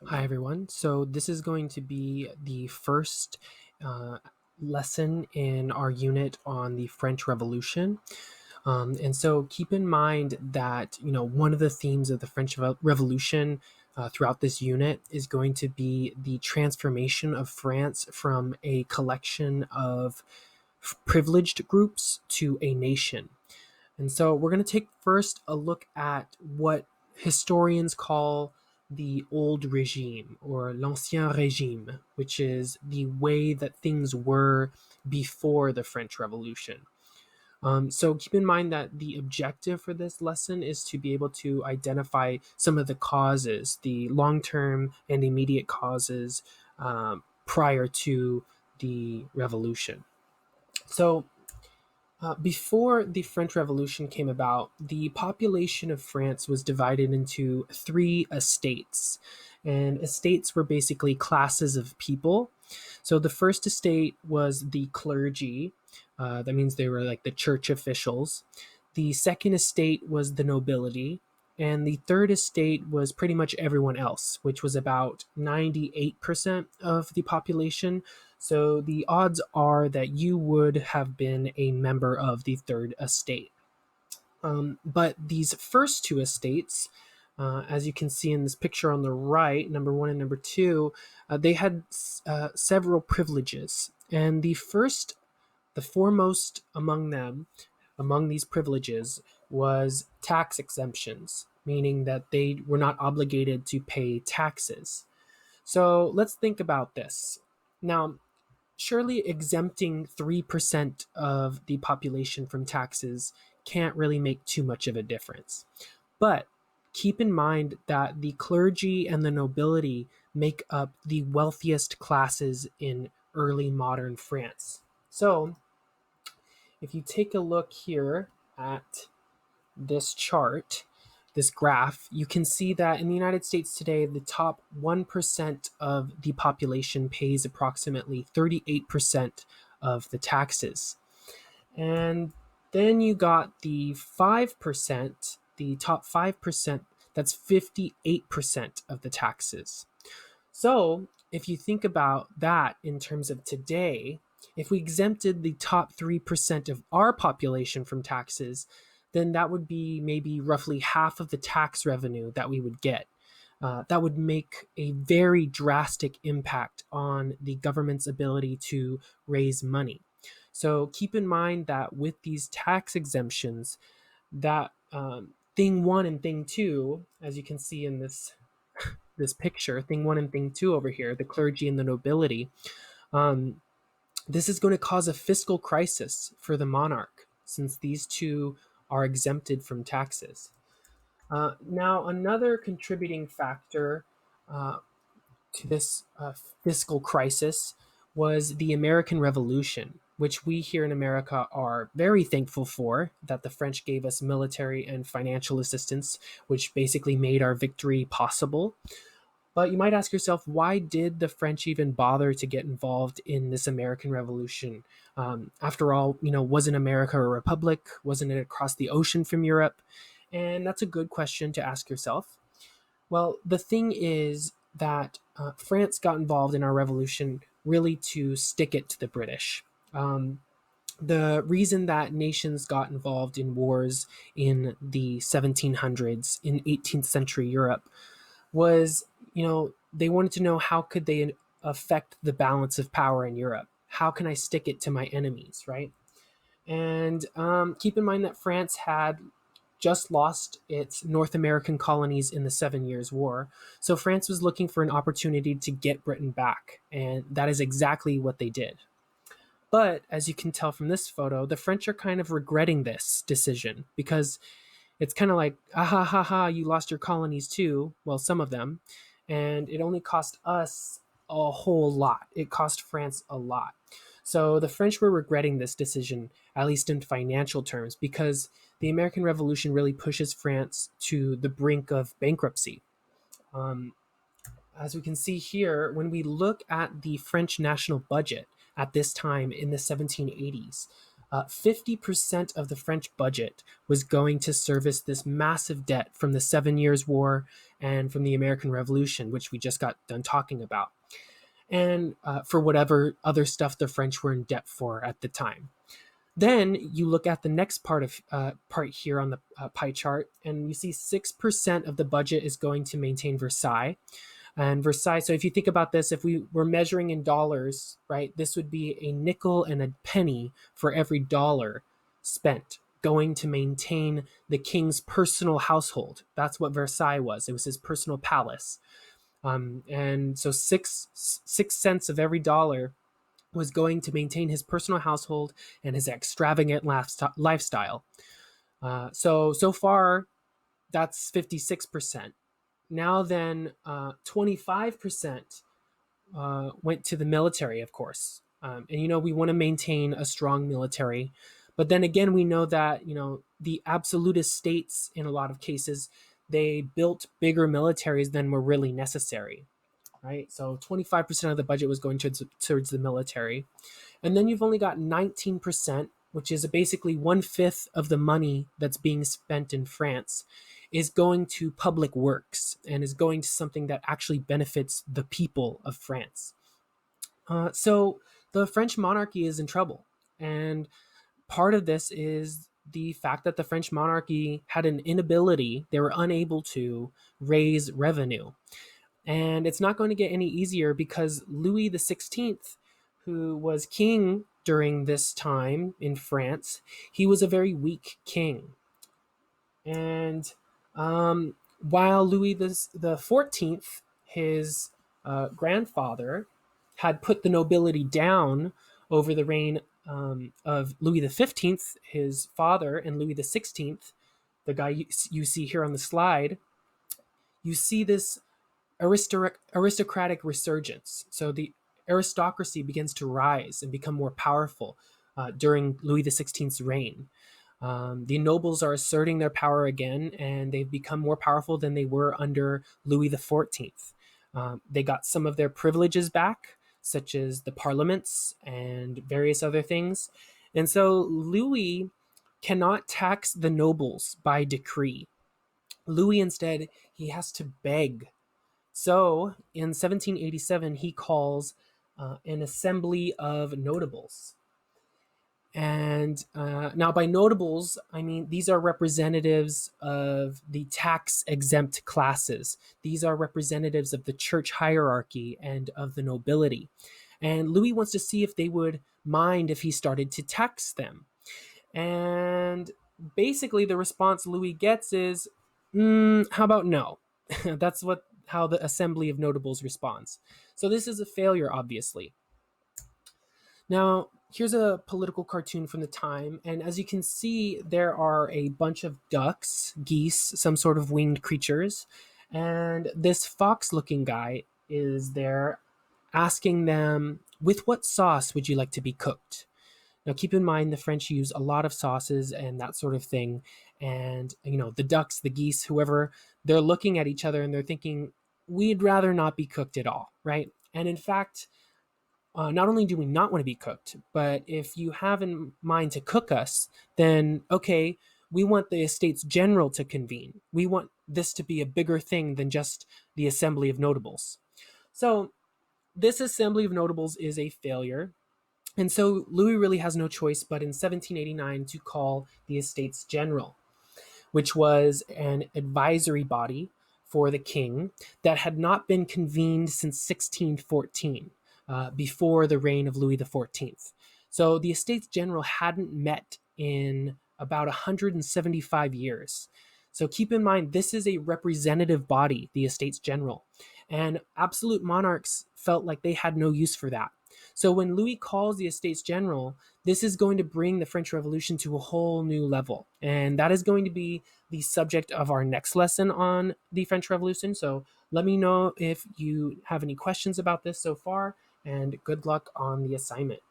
Hi, everyone. So, this is going to be the first uh, lesson in our unit on the French Revolution. And so, keep in mind that, one of the themes of the French Revolution throughout this unit is going to be the transformation of France from a collection of privileged groups to a nation. And so we're going to take first a look at what historians call the old regime or l'ancien régime, which is the way that things were before the French Revolution. So keep in mind that the objective for this lesson is to be able to identify some of the causes, the long term and immediate causes prior to the revolution. So before the French Revolution came about, the population of France was divided into three estates. And estates were basically classes of people. So the first estate was the clergy. That means they were like the church officials. The second estate was the nobility. And the third estate was pretty much everyone else, which was about 98% of the population. So the odds are that you would have been a member of the third estate. But these first two estates, as you can see in this picture on the right, number one and number two, they had several privileges. And the foremost among them, among these privileges, was tax exemptions, meaning that they were not obligated to pay taxes. So let's think about this. Now, surely exempting 3% of the population from taxes can't really make too much of a difference. But keep in mind that the clergy and the nobility make up the wealthiest classes in early modern France. So, if you take a look here at this chart, this graph, you can see that in the United States today, the top 1% of the population pays approximately 38% of the taxes. And then you got the 5%, the top 5%, that's 58% of the taxes. So, if you think about that in terms of today, if we exempted the top 3% of our population from taxes, then that would be maybe roughly half of the tax revenue that we would get. That would make a very drastic impact on the government's ability to raise money. So keep in mind that with these tax exemptions, that thing one and thing two, as you can see in this picture, thing one and thing two over here, the clergy and the nobility, um, this is going to cause a fiscal crisis for the monarch since these two are exempted from taxes. Now, another contributing factor uh, to this fiscal crisis was the American Revolution, which we here in America are very thankful for, that the French gave us military and financial assistance, which basically made our victory possible. But you might ask yourself, why did the French even bother to get involved in this American Revolution? After all, wasn't America a republic? Wasn't it across the ocean from Europe? And that's a good question to ask yourself. Well, the thing is that France got involved in our revolution really to stick it to the British. The reason that nations got involved in wars in the 1700s in 18th century Europe was, they wanted to know how could they affect the balance of power in Europe. How can I stick it to my enemies, right? And keep in mind that France had just lost its North American colonies in the Seven Years' War. So France was looking for an opportunity to get Britain back, and that is exactly what they did. But as you can tell from this photo, the French are kind of regretting this decision because it's kind of like, ah ha ha ha, you lost your colonies too. Well, some of them. And it only cost us a whole lot. It cost France a lot. So the French were regretting this decision, at least in financial terms, because the American Revolution really pushes France to the brink of bankruptcy. Um, as we can see here, when we look at the French national budget at this time in the 1780s, 50% of the French budget was going to service this massive debt from the 7 Years' War and from the American Revolution, which we just got done talking about, and for whatever other stuff the French were in debt for at the time. Then you look at the next part here on the pie chart, and you see 6% of the budget is going to maintain Versailles. And Versailles, so if you think about this, if we were measuring in dollars, right, this would be a nickel and a penny for every dollar spent going to maintain the king's personal household. That's what Versailles was. It was his personal palace. And so 6 cents of every dollar was going to maintain his personal household and his extravagant lifestyle. So far, that's 56%. Now then, 25% went to the military, of course. And, we want to maintain a strong military. But then again, we know that, the absolutist states, in a lot of cases, they built bigger militaries than were really necessary, right? So 25% of the budget was going towards the military. And then you've only got 19%, which is basically 1/5 of the money that's being spent in France, is going to public works and is going to something that actually benefits the people of France. So the French monarchy is in trouble. And part of this is the fact that the French monarchy had an inability, they were unable to raise revenue. And it's not going to get any easier because Louis XVI, who was king during this time in France, he was a very weak king. And while Louis the 14th, his grandfather, had put the nobility down over the reign of Louis the 15th, his father, and Louis the 16th, the guy you see here on the slide, you see this aristocratic resurgence. So the aristocracy begins to rise and become more powerful during Louis XVI's reign. The nobles are asserting their power again, and they've become more powerful than they were under Louis XIV. They got some of their privileges back, such as the parliaments and various other things. And so Louis cannot tax the nobles by decree. Louis instead, he has to beg. So in 1787, he calls an assembly of notables. And now by notables, I mean, these are representatives of the tax exempt classes. These are representatives of the church hierarchy and of the nobility. And Louis wants to see if they would mind if he started to tax them. And basically the response Louis gets is, how about no? That's how the Assembly of Notables responds. So this is a failure, obviously. Now, here's a political cartoon from the time, and as you can see, there are a bunch of ducks, geese, some sort of winged creatures, and this fox-looking guy is there asking them, with what sauce would you like to be cooked? Now, keep in mind the French use a lot of sauces and that sort of thing. And, the ducks, the geese, whoever, they're looking at each other and they're thinking, we'd rather not be cooked at all, right? And in fact, not only do we not want to be cooked, but if you have in mind to cook us, then, okay, we want the Estates General to convene. We want this to be a bigger thing than just the Assembly of Notables. So this Assembly of Notables is a failure. And so Louis really has no choice but in 1789 to call the Estates General, which was an advisory body for the king that had not been convened since 1614, before the reign of Louis XIV. So the Estates General hadn't met in about 175 years. So keep in mind, this is a representative body, the Estates General, and absolute monarchs felt like they had no use for that. So when Louis calls the Estates General, this is going to bring the French Revolution to a whole new level. And that is going to be the subject of our next lesson on the French Revolution. So let me know if you have any questions about this so far, and good luck on the assignment.